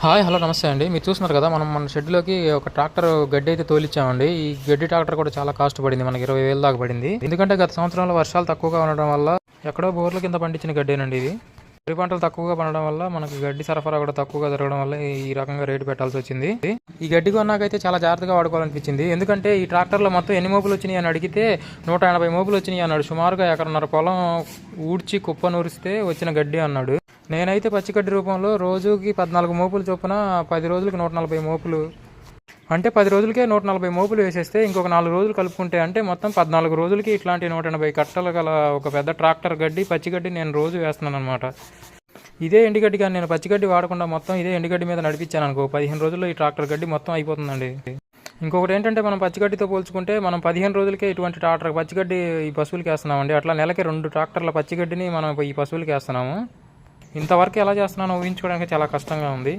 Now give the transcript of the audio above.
Hi hello నమస్తే అండి. మీరు చూస్తున్నారు కదా, మనం మన షెడ్లోకి ఒక ట్రాక్టర్ గడ్డి అయితే తోలిచ్చామండి. ఈ గడ్డి ట్రాక్టర్ కూడా చాలా కాస్ట్ పడింది, మనకి 20,000 దాకా పడింది. ఎందుకంటే గత సంవత్సరంలో వర్షాలు తక్కువగా ఉండడం వల్ల ఎక్కడో బోర్ల కింద పండించిన గడ్డేనండి ఇది. వరి పంటలు తక్కువగా పండడం వల్ల మనకి గడ్డి సరఫరా కూడా తక్కువగా జరగడం వల్ల ఈ రకంగా రేటు పెట్టాల్సి వచ్చింది. ఈ గడ్డి కొన్నాకైతే చాలా జాగ్రత్తగా వాడుకోవాలనిపించింది. ఎందుకంటే ఈ ట్రాక్టర్లో మొత్తం ఎన్ని మోపులు వచ్చినాయి అని అడిగితే 180 మోపులు వచ్చినాయి అన్నాడు. సుమారుగా ఎకరన్నర పొలం ఊడ్చి కుప్ప నూరిస్తే వచ్చిన గడ్డి అన్నాడు. నేనైతే పచ్చిగడ్డి రూపంలో రోజుకి 14 మోపులు చొప్పున 10 రోజులకి 140 మోపులు, అంటే 10 రోజులకే 140 మోపులు వేసేస్తే ఇంకొక 4 రోజులు కలుపుకుంటే అంటే మొత్తం 14 రోజులకి ఇట్లాంటి 180 కట్టలు గల ఒక పెద్ద ట్రాక్టర్ గడ్డి పచ్చిగడ్డి నేను రోజు వేస్తున్నాను అనమాట. ఇదే ఎండుగడ్డి కానీ నేను పచ్చిగడ్డి వాడకుండా మొత్తం ఇదే ఎండుగడ్డి మీద నడిపించాను అనుకో, 15 రోజుల్లో ఈ ట్రాక్టర్ గడ్డి మొత్తం అయిపోతుందండి. ఇంకొకటి ఏంటంటే మనం పచ్చిగడ్డితో పోల్చుకుంటే మనం 15 రోజులకే ఇటువంటి ట్రాక్టర్ పచ్చిగడ్డి ఈ పశువులకి వేస్తున్నామండి. అట్లా నెలకి 2 ట్రాక్టర్ల పచ్చిగడ్డిని మనం ఈ పశువులకి వేస్తున్నాము. ఇంతవరకు ఎలా చేస్తున్నానో ఊహించుకోవడానికి చాలా కష్టంగా ఉంది.